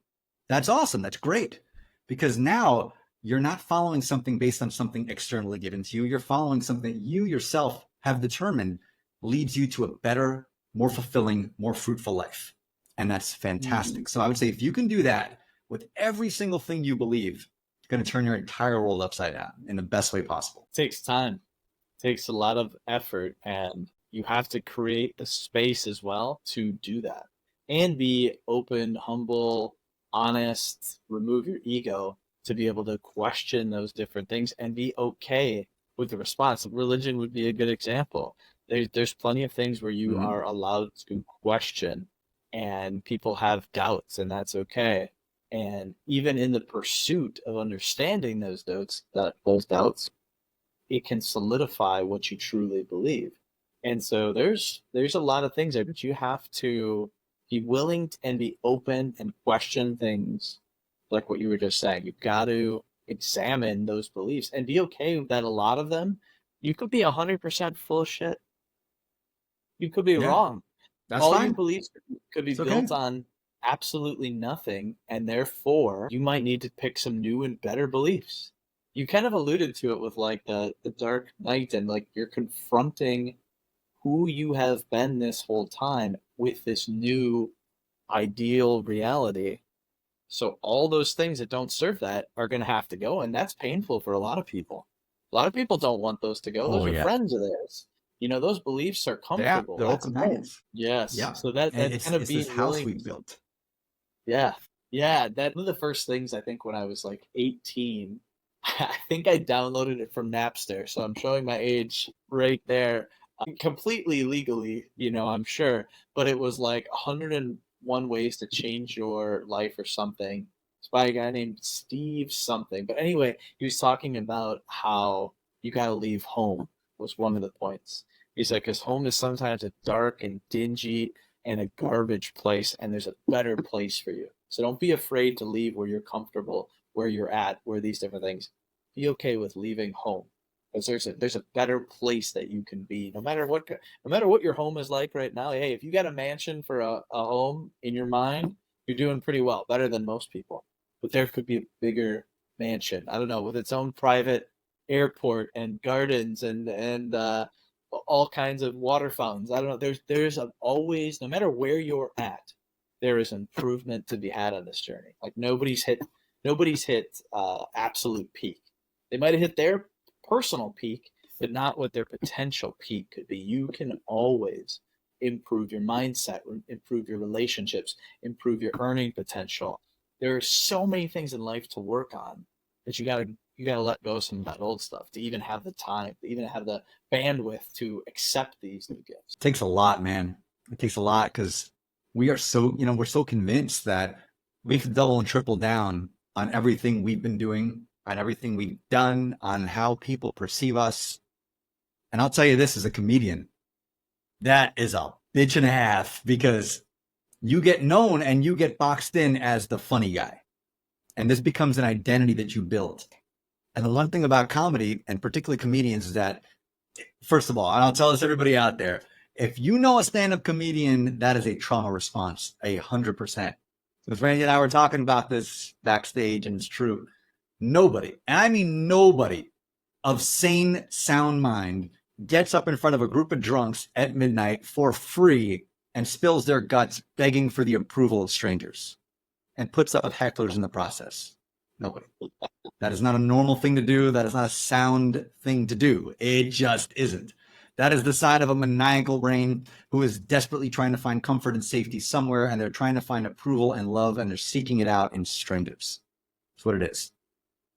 That's awesome. That's great. Because now you're not following something based on something externally given to you. You're following something you yourself have determined leads you to a better, more fulfilling, more fruitful life. And that's fantastic. So I would say if you can do that with every single thing you believe, it's going to turn your entire world upside down in the best way possible. It takes time. It takes a lot of effort, and you have to create the space as well to do that and be open, humble, honest, remove your ego to be able to question those different things and be okay with the response. Religion would be a good example. There's plenty of things where you Mm-hmm. are allowed to question and people have doubts, and that's okay. And even in the pursuit of understanding those doubts, it can solidify what you truly believe. And so there's a lot of things there, but you have to be willing and be open and question things like what you were just saying. You've got to examine those beliefs and be okay that a lot of them you could be 100% full of shit. You could be Yeah, wrong. that's All your fine. beliefs could be It's okay. built on absolutely nothing, and therefore you might need to pick some new and better beliefs. You kind of alluded to it with like the Dark Knight, and like you're confronting who you have been this whole time with this new ideal reality. So all those things that don't serve that are going to have to go, and that's painful for a lot of people. A lot of people don't want those to go. Those Oh, are yeah. friends of theirs. Those beliefs are Yeah, comfortable. they're all That's home. companions. Yes. Yeah. So And that's it's kind of it's this being house we willing. built. Yeah. Yeah. That one of the first things I think when I was like 18, I think I downloaded it from Napster. So I'm showing my age right there. completely legally, I'm sure, but it was like 101 ways to change your life or something. It's by a guy named Steve something. But anyway, he was talking about how you got to leave home was one of the points. He's like, because home is sometimes a dark and dingy and a garbage place, and there's a better place for you. So don't be afraid to leave where you're comfortable, where you're at, where these different things. Be okay with leaving home because there's a better place that you can be no matter what your home is like right now. Hey, if you got a mansion for a home in your mind, you're doing pretty well, better than most people. But there could be a bigger mansion, I don't know, with its own private airport and gardens and all kinds of water fountains. I don't know, always, no matter where you're at, there is improvement to be had on this journey. Like nobody's hit absolute peak. They might have hit their personal peak, but not what their potential peak could be. You can always improve your mindset, improve your relationships, improve your earning potential. There are so many things in life to work on that you gotta let go of some of that old stuff to even have the time, to even have the bandwidth to accept these new gifts. It takes a lot, man. It takes a lot because we are so, we're so convinced that we can double and triple down on everything we've been doing, on everything we've done, on how people perceive us. And I'll tell you this as a comedian, that is a bitch and a half because you get known and you get boxed in as the funny guy. And this becomes an identity that you build. And the one thing about comedy, and particularly comedians, is that, first of all, and I'll tell this to everybody out there, if you know a stand-up comedian, that is a trauma response, 100%. Because Randy and I were talking about this backstage, and it's true. Nobody, and I mean nobody, of sane, sound mind gets up in front of a group of drunks at midnight for free and spills their guts begging for the approval of strangers and puts up with hecklers in the process. Nobody. That is not a normal thing to do. That is not a sound thing to do. It just isn't. That is the side of a maniacal brain who is desperately trying to find comfort and safety somewhere, and they're trying to find approval and love, and they're seeking it out in strangers. That's what it is.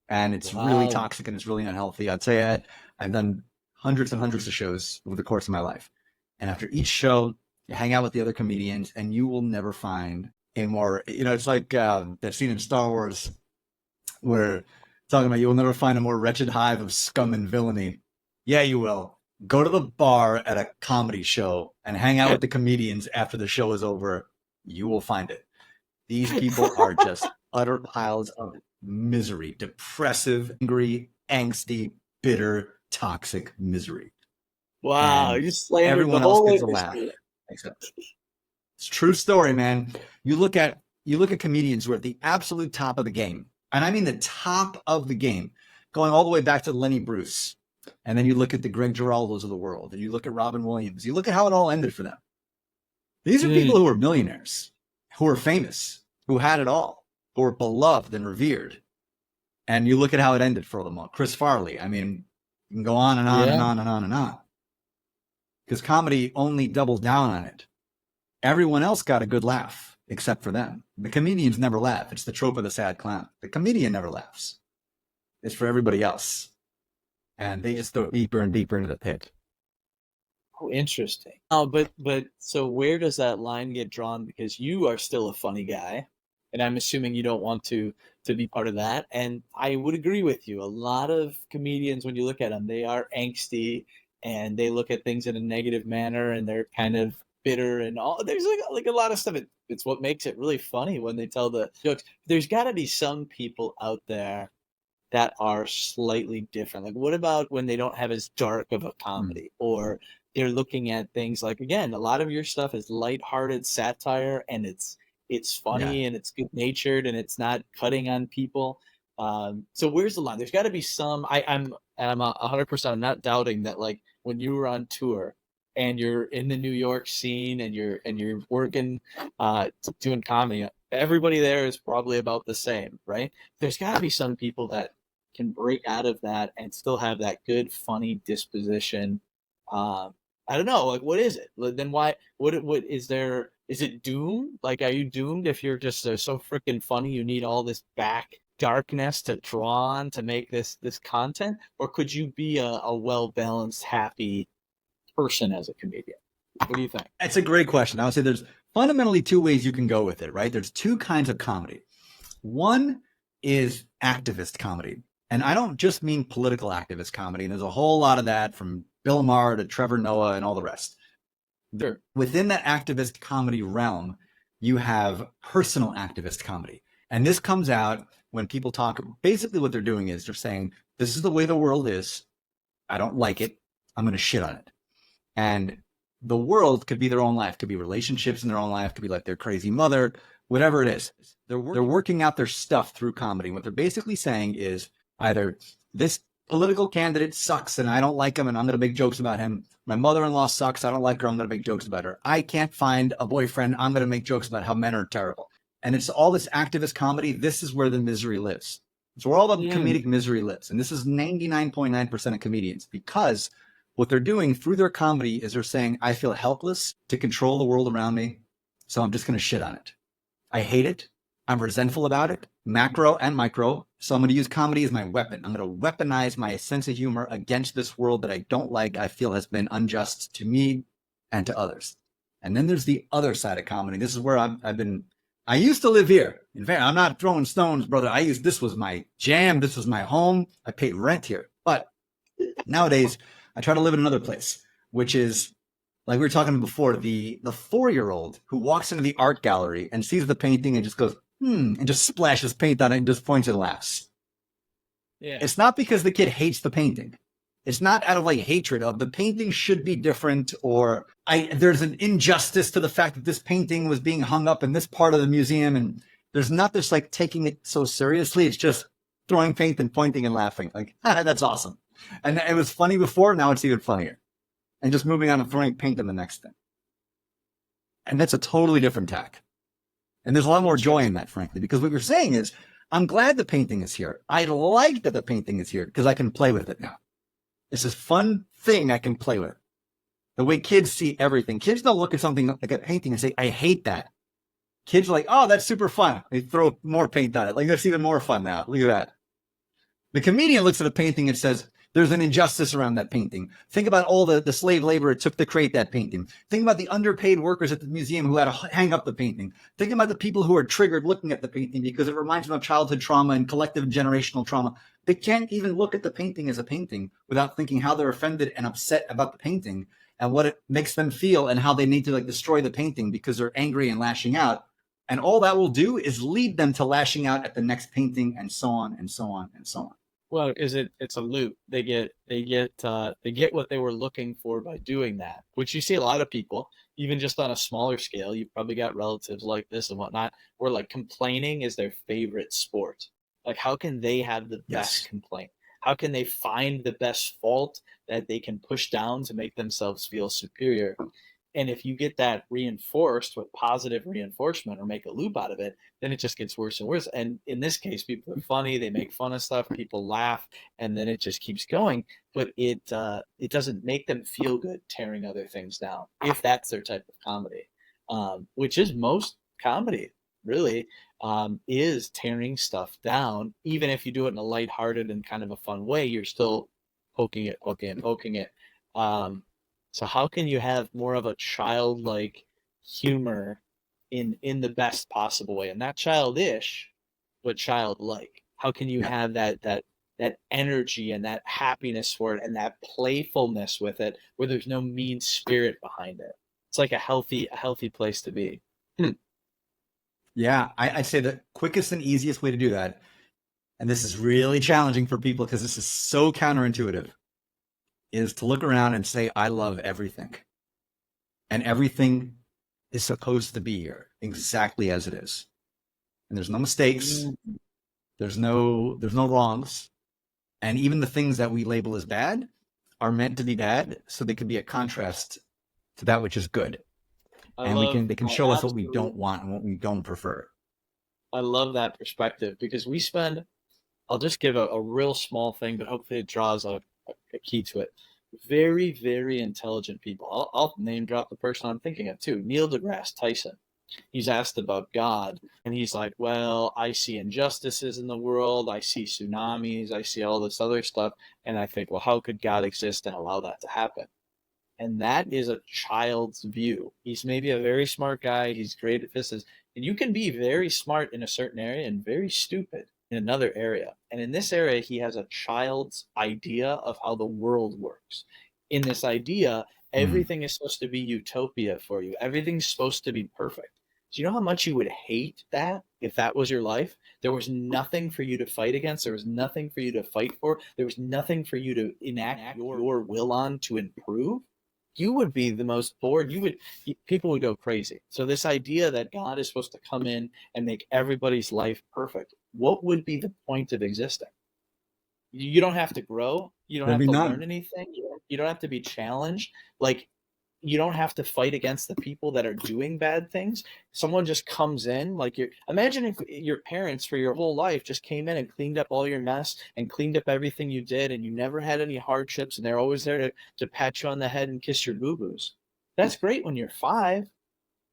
And it's really Wow. toxic and it's really unhealthy. I'd say I've done hundreds and hundreds of shows over the course of my life. And after each show, you hang out with the other comedians, and you will never find a more, it's like that scene in Star Wars where talking about you will never find a more wretched hive of scum and villainy. Yeah, you will. Go to the bar at a comedy show and hang out with the comedians after the show is over. You will find it. These people are just utter piles of misery, depressive, angry, angsty, bitter, toxic misery. Wow, And you slandered the everyone else whole gets a laugh. industry. Except it's a true story, man. You look at comedians who are at the absolute top of the game. And I mean the top of the game, going all the way back to Lenny Bruce. And then you look at the Greg Giraldos of the world, and you look at Robin Williams. You look at how it all ended for them. These are people Mm, who are millionaires, who are famous, who had it all, who are beloved and revered. And you look at how it ended for them all. Chris Farley. I mean, you can go on and on and yeah. on and on and on. Because comedy only doubles down on it. Everyone else got a good laugh, except for them. The comedians never laugh. It's the trope of the sad clown. The comedian never laughs. It's for everybody else. And they just go deeper and deeper into the pit. Oh, interesting. Oh, but so where does that line get drawn? Because you are still a funny guy, and I'm assuming you don't want to be part of that. And I would agree with you. A lot of comedians, when you look at them, they are angsty and they look at things in a negative manner, and they're kind of bitter and all. There's like a lot of stuff. It's what makes it really funny when they tell the jokes. There's got to be some people out there that are slightly different. Like, what about when they don't have as dark of a Mm. comedy, or they're looking at things like, again, a lot of your stuff is lighthearted satire, and it's Yeah. funny and it's good natured and it's not cutting on people. So where's the line? There's got to be some. I'm 100%. I'm not doubting that. Like when you were on tour and you're in the New York scene and you're working, doing comedy. Everybody there is probably about the same, right? There's got to be some people that can break out of that and still have that good, funny disposition. I don't know. Like, what is it? Then why? What is there? Is it doom? Like, are you doomed if you're just so freaking funny? You need all this back darkness to draw on to make this content, or could you be a well balanced, happy, person as a comedian? What do you think? That's a great question. I would say there's fundamentally two ways you can go with it, right? There's two kinds of comedy. One is activist comedy. And I don't just mean political activist comedy. And there's a whole lot of that from Bill Maher to Trevor Noah and all the rest. Sure. Within that activist comedy realm, you have personal activist comedy. And this comes out when people talk, basically what they're doing is they're saying, this is the way the world is. I don't like it. I'm going to shit on it. And the world could be their own life, could be relationships in their own life, could be like their crazy mother, whatever it is. They're working out their stuff through comedy. What they're basically saying is either this political candidate sucks and I don't like him and I'm going to make jokes about him. My mother-in-law sucks. I don't like her. I'm going to make jokes about her. I can't find a boyfriend. I'm going to make jokes about how men are terrible. And it's all this activist comedy. This is where the misery lives. It's where all the comedic misery lives. And this is 99.9% of comedians, because what they're doing through their comedy is they're saying, I feel helpless to control the world around me, so I'm just going to shit on it. I hate it. I'm resentful about it, macro and micro. So I'm going to use comedy as my weapon. I'm going to weaponize my sense of humor against this world that I don't like, I feel has been unjust to me and to others. And then there's the other side of comedy. This is where I used to live here. In fact, I'm not throwing stones, brother. This was my jam. This was my home. I paid rent here. But nowadays, I try to live in another place, which is, like we were talking before, the 4-year-old who walks into the art gallery and sees the painting and just goes, and just splashes paint on it and just points and laughs. Yeah. It's not because the kid hates the painting. It's not out of like hatred of the painting should be different, or there's an injustice to the fact that this painting was being hung up in this part of the museum. And there's not this like taking it so seriously. It's just throwing paint and pointing and laughing. Like, that's awesome. And it was funny before. Now it's even funnier. And just moving on and throwing paint on the next thing. And that's a totally different tack. And there's a lot more joy in that, frankly, because what you're saying is, I'm glad the painting is here. I like that the painting is here because I can play with it now. It's this fun thing I can play with. The way kids see everything. Kids don't look at something like a painting and say, I hate that. Kids are like, oh, that's super fun. They throw more paint on it. Like, that's even more fun now. Look at that. The comedian looks at a painting and says, there's an injustice around that painting. Think about all the slave labor it took to create that painting. Think about the underpaid workers at the museum who had to hang up the painting. Think about the people who are triggered looking at the painting because it reminds them of childhood trauma and collective generational trauma. They can't even look at the painting as a painting without thinking how they're offended and upset about the painting and what it makes them feel and how they need to like destroy the painting because they're angry and lashing out. And all that will do is lead them to lashing out at the next painting and so on and so on and so on. Well, it's a loop. They get what they were looking for by doing that, which you see a lot of people, even just on a smaller scale. You've probably got relatives like this and whatnot, where like complaining is their favorite sport. Like, how can they have the best complaint? How can they find the best fault that they can push down to make themselves feel superior? And if you get that reinforced with positive reinforcement or make a loop out of it, then it just gets worse and worse. And in this case, people are funny, they make fun of stuff, people laugh, and then it just keeps going. But it doesn't make them feel good tearing other things down, if that's their type of comedy, which is most comedy, really, is tearing stuff down. Even if you do it in a lighthearted and kind of a fun way, you're still poking it, poking it, poking it. So how can you have more of a childlike humor in the best possible way, and not childish, but childlike? How can you have that energy and that happiness for it and that playfulness with it, where there's no mean spirit behind it? It's like a healthy place to be. Yeah, I'd say the quickest and easiest way to do that, and this is really challenging for people because this is so counterintuitive, is to look around and say, I love everything. And everything is supposed to be here exactly as it is. And there's no mistakes. There's no wrongs. And even the things that we label as bad are meant to be bad, so they can be a contrast to that which is good. They can show us what we don't want and what we don't prefer. I love that perspective, because I'll just give a real small thing, but hopefully it draws a key to it. Very, very intelligent people. I'll name drop the person I'm thinking of too. Neil deGrasse Tyson. He's asked about God, and he's like, well, I see injustices in the world. I see tsunamis. I see all this other stuff. And I think, well, how could God exist and allow that to happen? And that is a child's view. He's maybe a very smart guy. He's great at physics. And you can be very smart in a certain area and very stupid in another area. And in this area, he has a child's idea of how the world works. In this idea, Mm. everything is supposed to be utopia for you. Everything's supposed to be perfect. Do you know how much you would hate that if that was your life? There was nothing for you to fight against. There was nothing for you to fight for. There was nothing for you to enact your will on to improve. You would be the most bored. People would go crazy. So this idea that God is supposed to come in and make everybody's life perfect, what would be the point of existing? You don't have to grow. You don't There'd have be to learn none. anything. You don't have to be challenged. Like, you don't have to fight against the people that are doing bad things. Someone just comes in, like, you imagine if your parents for your whole life just came in and cleaned up all your mess and cleaned up everything you did, and you never had any hardships, and they're always there to pat you on the head and kiss your boo-boos. That's great when you're 5.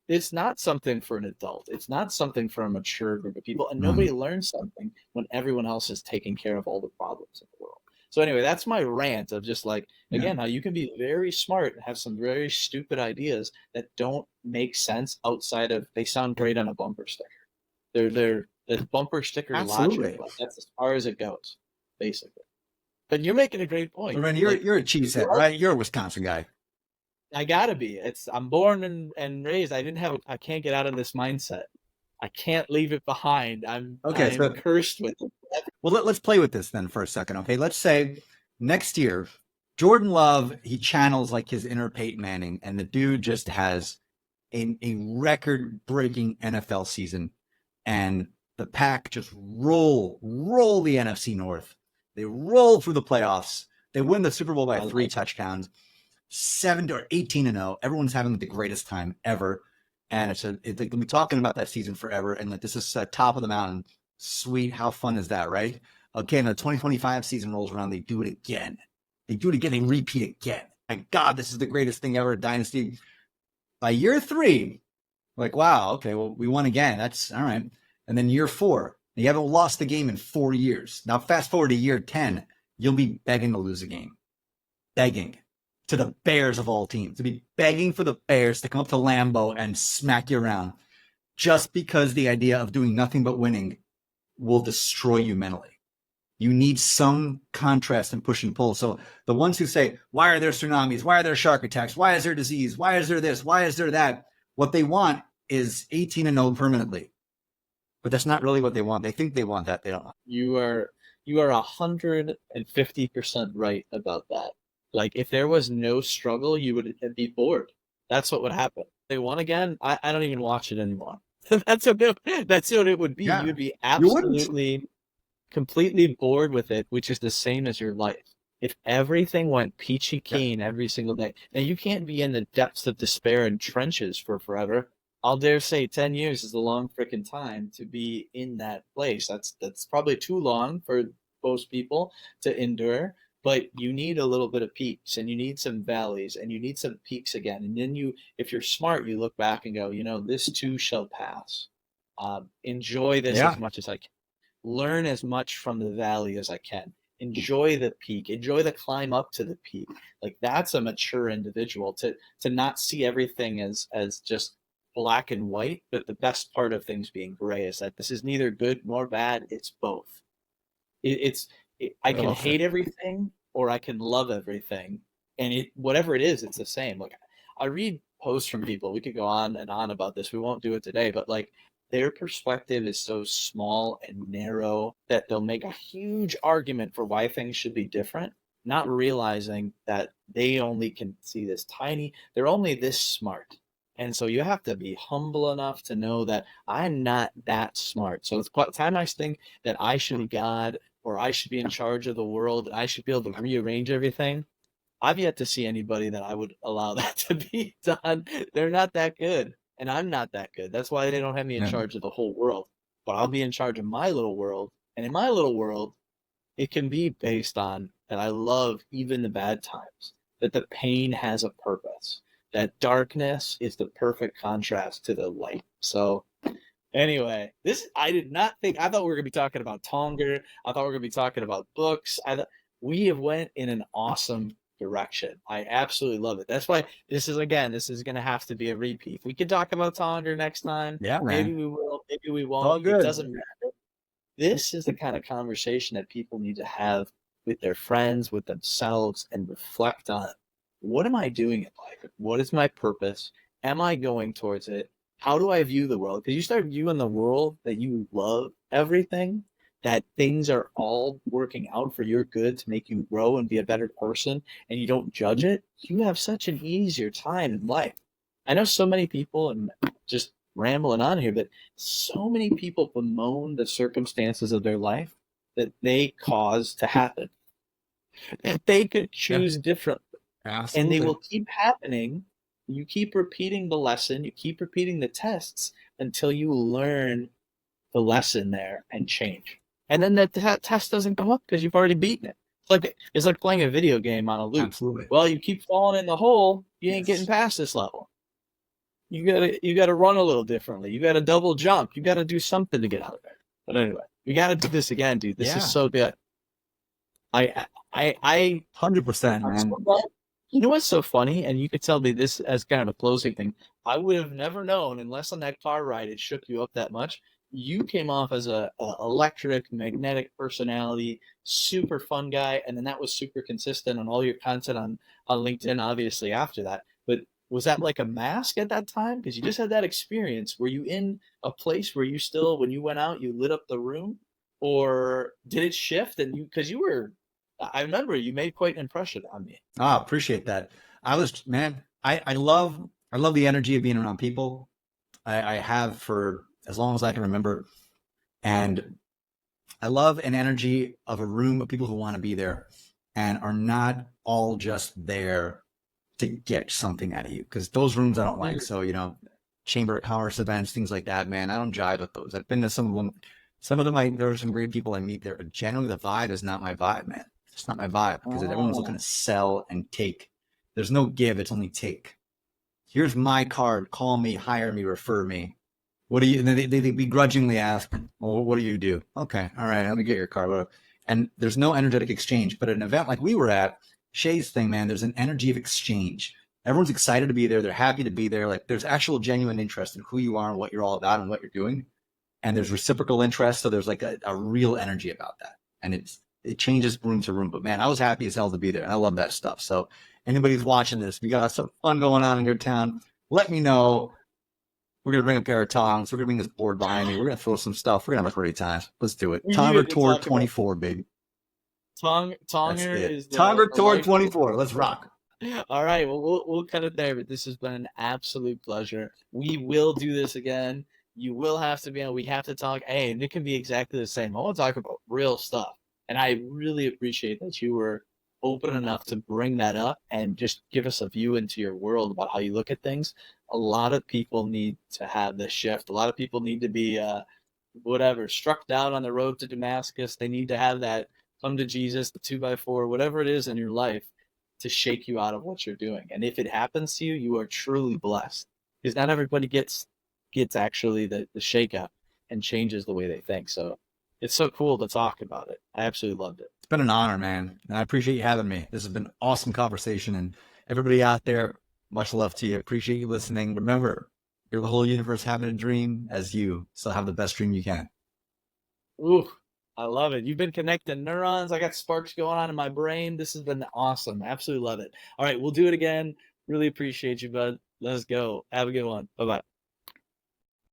It's not something for an adult. It's not something for a mature group of people, and Mm. nobody learns something when everyone else is taking care of all the problems in the world. So anyway, that's my rant of just like, Yeah. again, how you can be very smart and have some very stupid ideas that don't make sense outside of, they sound great on a bumper sticker. They're the bumper sticker logic, Absolutely. like that's as far as it goes, basically. But you're making a great So point. Randy, Like, you're a cheesehead, right? You're a Wisconsin guy. I gotta be. I'm born and raised. I can't get out of this mindset. I can't leave it behind. Okay, I'm so cursed with it. well, let's play with this then for a second. Okay, let's say next year, Jordan Love, he channels like his inner Peyton Manning, and the dude just has a record-breaking NFL season, and the Pack just roll the NFC North. They roll through the playoffs. They win the Super Bowl by I 3 touchdowns, 7 or 18-0. Everyone's having the greatest time ever, and it's like we'll be talking about that season forever. And like this is top of the mountain. Sweet, how fun is that, right? Okay, and the 2025 season rolls around. They do it again. They do it again. They repeat again. My God, this is the greatest thing ever. Dynasty. By year 3, like, wow, okay, well, we won again. That's all right. And then year 4, you haven't lost the game in 4 years. Now, fast forward to year 10, you'll be begging to lose a game. Begging to the Bears of all teams, to be begging for the Bears to come up to Lambeau and smack you around just because the idea of doing nothing but winning will destroy you mentally. You need some contrast and push and pull. So the ones who say, why are there tsunamis? Why are there shark attacks? Why is there disease? Why is there this? Why is there that? What they want is 18-0 permanently. But that's not really what they want. They think they want that. They don't. You are 150% right about that. Like, if there was no struggle, you would be bored. That's what would happen. They won again. I don't even watch it anymore. That's what it would be. You Yeah. would be You wouldn't. absolutely completely bored with it, which is the same as your life. If everything went peachy Yeah. keen every single day, and you can't be in the depths of despair and trenches for forever. I'll dare say 10 years is a long freaking time to be in that place. That's probably too long for most people to endure, but you need a little bit of peaks and you need some valleys and you need some peaks again. And then if you're smart, you look back and go, this too shall pass. Enjoy this as Yeah. much as I can. Learn as much from the valley as I can. Enjoy the peak. Enjoy the climb up to the peak. Like, that's a mature individual to not see everything as just black and white, but the best part of things being gray is that this is neither good nor bad. It's both. I Very can well said. hate everything or I can love everything, and whatever it is, it's the same. Like, I read posts from people. We could go on and on about this. We won't do it today, but like, their perspective is so small and narrow that they'll make a huge argument for why things should be different, not realizing that they only can see this tiny. They're only this smart. And so you have to be humble enough to know that I'm not that smart. So it's quite time I think that I should be God or I should be in charge of the world. I should be able to rearrange everything. I've yet to see anybody that I would allow that to be done. They're not that good, and I'm not that good. That's why they don't have me in Yeah. charge of the whole world. But I'll be in charge of my little world, and in my little world, it can be based on that I love even the bad times, that the pain has a purpose, that darkness is the perfect contrast to the light. So anyway, this I did not think. I thought we were gonna be talking about Tonger. I thought we were gonna be talking about books. We have went in an awesome direction. I absolutely love it. That's why this is going to have to be a repeat. We could talk about Tonder next time. Yeah, Maybe man. we will, maybe we All won't. It good. doesn't matter. This is the kind of conversation that people need to have with their friends, with themselves, and reflect on what am I doing in life? What is my purpose? Am I going towards it? How do I view the world? Because you start viewing the world that you love everything, that things are all working out for your good to make you grow and be a better person, and you don't judge it, you have such an easier time in life. I know so many people, and just rambling on here, but so many people bemoan the circumstances of their life that they cause to happen. If they could Yeah, choose differently, and they absolutely. will keep happening, you keep repeating the lesson, you keep repeating the tests until you learn the lesson there and change. And then that test doesn't come up because you've already beaten it. It's like playing a video game on a loop. Absolutely. Well, you keep falling in the hole, you ain't getting Yes. past this level. You gotta run a little differently. You gotta double jump. You gotta do something to get out of there. But anyway, we gotta do this again, dude. This is Yeah. so good. I 100%, I'm so man. glad. You know what's so funny? And you could tell me this as kind of a closing thing. I would have never known unless on that car ride it shook you up that much. You came off as a electric, magnetic personality, super fun guy, and then that was super consistent on all your content on LinkedIn, obviously after that. But was that like a mask at that time? Because you just had that experience. Were you in a place where you still, when you went out, you lit up the room, or did it shift? And you, because you were, I remember you made quite an impression on me. Ah, appreciate that. I was, man, I love the energy of being around people. I have for as long as I can remember. And I love an energy of a room of people who want to be there and are not all just there to get something out of you. Because those rooms I don't like. So, chamber of commerce events, things like that, man, I don't jive with those. I've been to some of them. Some of them, there are some great people I meet there. Generally, the vibe is not my vibe, man. It's not my vibe because everyone's looking to Oh, sell and take. There's no give, it's only take. Here's my card. Call me, hire me, refer me. What do you? And they begrudgingly ask, "Well, what do you do?" Okay, all right, let me get your card. And there's no energetic exchange. But at an event like we were at, Shay's thing, man, there's an energy of exchange. Everyone's excited to be there. They're happy to be there. Like there's actual genuine interest in who you are and what you're all about and what you're doing. And there's reciprocal interest. So there's like a real energy about that. And it changes room to room. But man, I was happy as hell to be there. And I love that stuff. So anybody who's watching this, if you got some fun going on in your town, let me know. We're gonna bring a pair of tongs. We're gonna bring this board behind me. We're gonna throw some stuff. We're gonna have a great time. Let's do it. we Tonga needed to Tour talk about 24, baby. That's Tonger it. is Tonga the Tour life. 24. Let's rock. All right, well, we'll cut it there, but this has been an absolute pleasure. We will do this again. You will have to be on. We have to talk. Hey, and it can be exactly the same. I want to talk about real stuff, and I really appreciate that you were open enough to bring that up and just give us a view into your world about how you look at things. A lot of people need to have this shift. A lot of people need to be whatever struck down on the road to Damascus. They need to have that come to Jesus, the 2x4, whatever it is in your life to shake you out of what you're doing. And if it happens to you, you are truly blessed because not everybody gets actually the shake up and changes the way they think. So it's so cool to talk about it. I absolutely loved it. It's been an honor, man. And I appreciate you having me. This has been an awesome conversation. And everybody out there, much love to you. Appreciate you listening. Remember, you're the whole universe having a dream as you. So have the best dream you can. Ooh, I love it. You've been connecting neurons. I got sparks going on in my brain. This has been awesome. Absolutely love it. All right, we'll do it again. Really appreciate you, bud. Let's go. Have a good one. Bye bye.